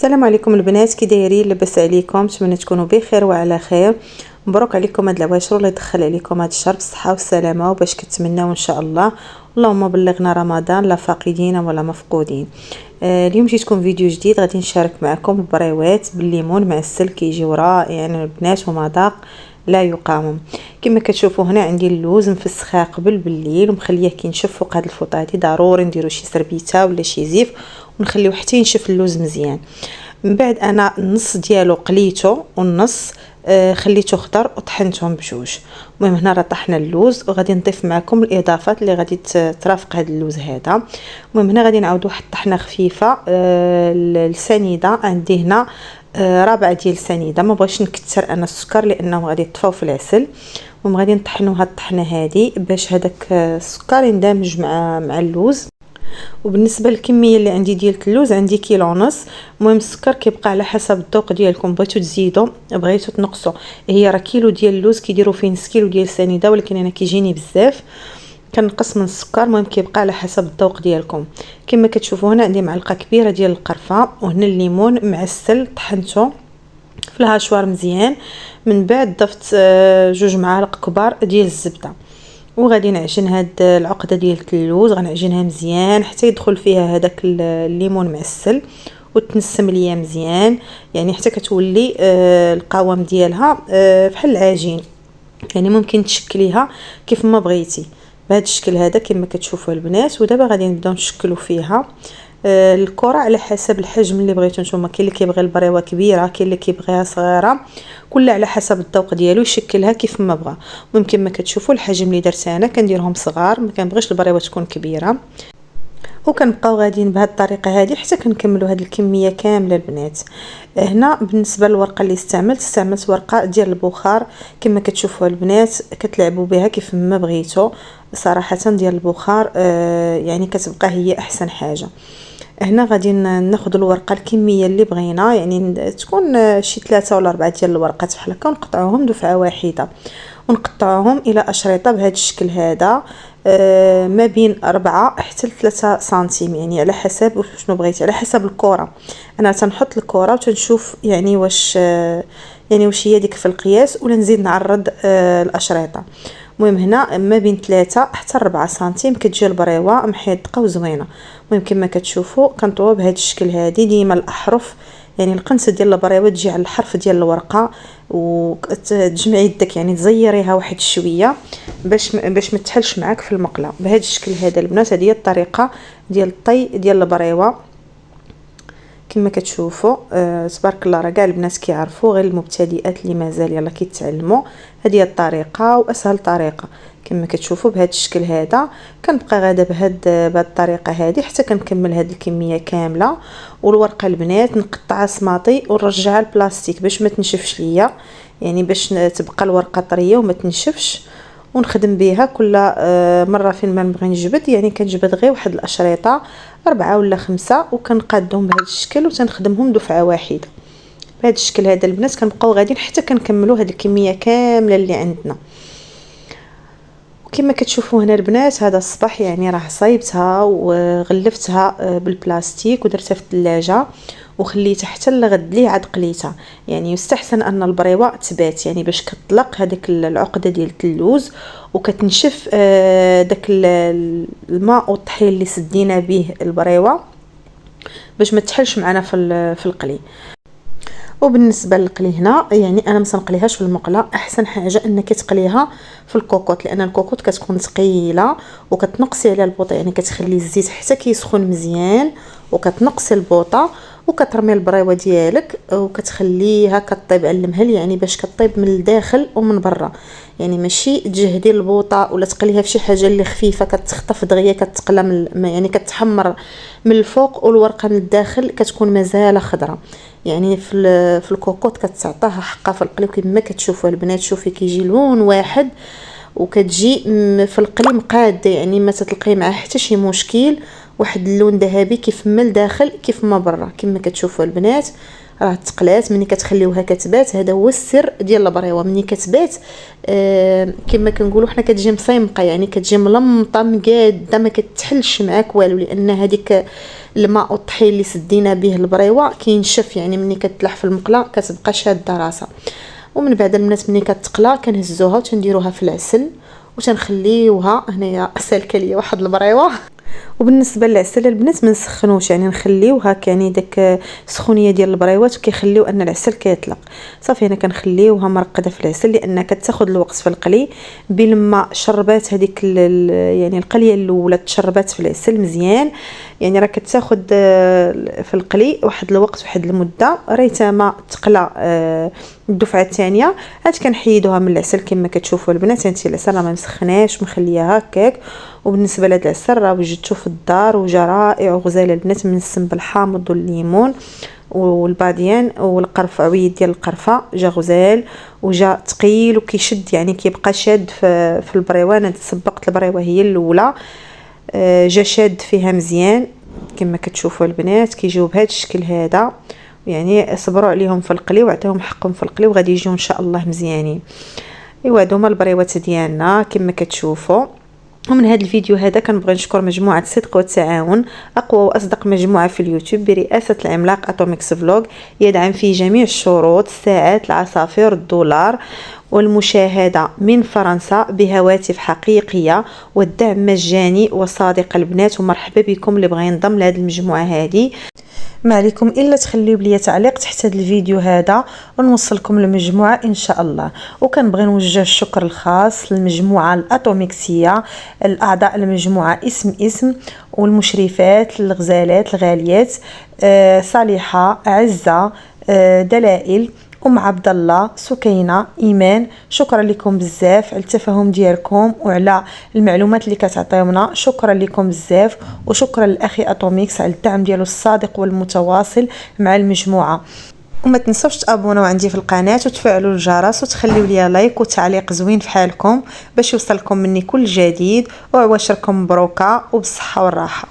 السلام عليكم البنات، كي دايرين؟ لاباس عليكم؟ نتمنى تكونوا بخير وعلى خير. مبروك عليكم هاد العواشر، الله يدخل عليكم هاد الشهر بالصحه والسلامه وباش كتمناو ان شاء الله. اللهم بلغنا رمضان لا فاقدين ولا مفقودين. اليوم جيتكم فيديو جديد، غادي نشارك معكم البريوات بالليمون مع السل، كيجيو رائعين البنات ومذاق لا يقاوم. كما كتشوفوا هنا عندي اللوز مفسخاه قبل بالليل ومخليه كينشف فوق هاد الفوطه هادي. ضروري نديرو شي سربيته ولا شي زيف ونخليوه حتى ينشف اللوز مزيان. من بعد انا النص ديالو قليته والنص خليته خضر وطحنتهم بجوج. المهم هنا راه طحنا اللوز وغادي نضيف معكم الاضافات اللي غادي ترافق هذا اللوز هذا. المهم هنا غادي نعاود واحد الطحنه خفيفه السنيده. عندي هنا ربع ديال السنيده، ما بغيتش نكثر انا السكر لانه غادي يطفاو في العسل. المهم غادي نطحنوا هاد الطحنه هذه باش هذاك السكر يندمج مع اللوز. وبالنسبه للكميه اللي عندي ديال اللوز عندي كيلو ونص. المهم السكر كيبقى على حسب الذوق ديالكم، بغيتو تزيدوا بغيتو تنقصوا. هي راه كيلو ديال اللوز كيديروا فيه نص كيلو ديال السنيده، ولكن انا كيجيني بزاف كنقص من السكر. المهم كيبقى على حسب الذوق ديالكم. كما كتشوفوا هنا عندي معلقه كبيره ديال القرفه، وهنا الليمون معسل طحنته في الهاشوار مزيان. من بعد ضفت 2 معالق كبار ديال الزبده، وغادي نعجن هاد العقده ديال اللوز، غنعجنها مزيان حتى يدخل فيها هذاك الليمون معسل وتنسم ليا مزيان، يعني حتى كتولي القوام ديالها بحال العجين. يعني ممكن تشكليها كيف ما بغيتي بهذا الشكل هذا كما كتشوفوا البنات. ودابا غادي نبداو نشكلوا فيها الكره على حسب الحجم اللي بغيتو نتوما. كاين اللي كيبغي البريوه كبيره، كاين اللي كيبغيها صغيره، كل على حسب الذوق ديالو يشكلها كيف ما بغى. ممكن ما كتشوفوا الحجم اللي درت انا كنديرهم صغار، ما كنبغيش البريوه تكون كبيره. وكنبقاو غاديين بهذه الطريقه هذه حتى كنكملوا هذه الكميه كامله البنات. هنا بالنسبه للورقه اللي استعملت ورقه ديال البخار. كما كتشوفوا البنات كتلعبوا بها كيف ما بغيتوا صراحه. ديال البخار يعني كتبقى هي احسن حاجه. هنا غادي ناخذ الورقه الكميه اللي بغينا، يعني تكون شي 3 ولا 4 ديال الورقات بحال هكا، ونقطعوهم دفعه واحده ونقطعوهم الى اشرطه بهذا الشكل هذا. ما بين 4 حتى 3 سنتيم، يعني على حسب شنو بغيتي، على حسب الكره. انا تنحط الكره وتنشوف يعني واش هي ديك في القياس، ولا نزيد نعرض الاشرطه. المهم هنا ما بين 3 حتى 4 سنتيم كتجي البريوه محيدقه وزوينه. المهم كما كتشوفوا كنطوي بهذا الشكل هذه. ديما الاحرف يعني القنصه ديال البريوه تجي على الحرف ديال الورقه، وتجمعي يدك يعني تزيريها واحد شويه باش ما تحلش معاك في المقله بهذا الشكل هذا البنات. هذه هي الطريقه ديال الطي ديال البريوه. كما كتشوفوا تبارك الله، راه كاع البنات كيعرفوا، غير المبتدئات اللي مازال يلا كيتعلموا. هذه هي الطريقه واسهل طريقه. كما كتشوفوا بهذا الشكل هذا كنبقى غاده بهذه الطريقه هذه حتى كنكمل هذه الكميه كامله. والورقه البنات نقطعها سماطي ونرجعها البلاستيك باش ما تنشفش ليا، يعني باش تبقى الورقه طريه وما تنشفش. ونخدم بها كل مره فين ما نبغي نجبد، يعني كنجبد غير واحد الاشرطه 4 ولا 5 وكنقادهم بهذا الشكل وتنخدمهم دفعه واحده بهذا الشكل هذا البنات. كنبقاو غاديين حتى كنكملوا هذه الكميه كامله اللي عندنا. كما كتشوفوا هنا البنات هذا الصباح يعني راه صايبتها وغلفتها بالبلاستيك ودرتها في الثلاجه وخليتها حتى لغد لي عاد قليتها. يعني يستحسن ان البريوه تبات، يعني باش كتطلق هذيك العقده ديال اللوز وكتنشف داك الماء والطحين اللي سدينا به البريوه باش ما تحلش معنا في القلي. وبالنسبه للقلي هنا يعني انا ما نقليهاش في المقله، احسن حاجه انك تقليها في الكوكوط، لان الكوكوط كتكون ثقيله وكتنقصي على البوطه، يعني كتخلي الزيت حتى كيسخن مزيان وكتنقصي البوطه وكترمي البريوه ديالك وكتخليها كطيب على المهل، يعني باش كطيب من الداخل ومن برا. يعني ماشي تجهدي البوطه ولا تقليها في شي حاجه اللي خفيفه كتخطف دغيا كتقلى يعني كتحمر من الفوق والورقه من الداخل كتكون مازال خضره. يعني في الكوكوط كتعطاها حقها في القلي. كما كتشوفوا البنات شوفي كيجي لون واحد وكتجي في القلي مقاده، يعني ما تتلقي معاه حتى شي مشكل واحد اللون ذهبي كيف ما لداخل كيف ما برا. كما كتشوفوا البنات راه تقلات ملي كتخليوها كتبات. هذا هو السر ديال البريوه، ملي كتبات كما كنقولوا حنا كتجي مصيمقه، يعني كتجي ملمطه مقاده ما كتحلش معاك والو، لان هذيك الماء والطحين اللي سدينا به البريوه كينشف، يعني ملي كتلح في المقله كتبقى شاده راسها. ومن بعد البنات ملي كتقلى كنهزوها وتنديروها في العسل وتنخليوها. هنايا سالكه ليا واحد البريوه. وبالنسبه للعسل البنات ما نسخنوش، يعني نخليو هكا، يعني داك السخونيه ديال البريوات وكيخليو ان العسل كيطلق. صافي هنا كنخليوها مرقده في العسل لان كتاخذ الوقت في القلي. بلما شربات هذيك يعني القليه الاولى تشربات في العسل مزيان، يعني راه كتاخذ في القلي واحد الوقت واحد المده ريتما تقلى الدفعه الثانيه. هاد كنحيدوها من العسل كما كتشوفوا البنات. هانتي العسل راه ما مسخناش مخليها هكاك. وبالنسبه لهاد العسل راه وجدتو في الدار وجا رائع وغزال البنات، من السنبل الحامض والليمون والباديان والقرفه، عويد ديال القرفه جا غزال وجا ثقيل وكيشد، يعني كيبقى شاد في البريوه. انا سبقت البريوه هي الاولى، جا شاد فيها مزيان كما كتشوفوا البنات. كيجيو بهذا الشكل هذا، يعني صبروا عليهم في القلي وعطيهم حقهم في القلي وغادي يجيو ان شاء الله مزيانين. ايوا هادو هما البريوات ديالنا كما كتشوفوا. ومن هذا الفيديو هذا كنبغي نشكر مجموعه صدق والتعاون، اقوى واصدق مجموعه في اليوتيوب برئاسه العملاق اتوميكس فلوغ، يدعم في جميع الشروط، الساعات، العصافير، الدولار، والمشاهده من فرنسا بهواتف حقيقيه، والدعم مجاني وصادق البنات. ومرحبا بكم اللي بغى ينضم لهذه المجموعه هذه. ما عليكم الا تخليو بلي تعليق تحت هذا الفيديو هذا ونوصلكم للمجموعه ان شاء الله. وكنبغي نوجه الشكر الخاص للمجموعه الاتوميكسيه، الاعضاء المجموعه اسم والمشرفات الغزالات الغاليات، صالحه، عزه، دلائل، عبد الله، سكينه، ايمان. شكرا لكم بزاف على التفاهم ديالكم وعلى المعلومات اللي كتعطيونا. شكرا لكم بزاف، وشكرا للاخي اتوميكس على الدعم ديالو الصادق والمتواصل مع المجموعه. وما تنسوش تابوناو عندي في القناه وتفعلوا الجرس وتخليوا لي لايك وتعليق زوين في حالكم باش يوصلكم مني كل جديد. وعواشركم مبروكه وبالصحه والراحه.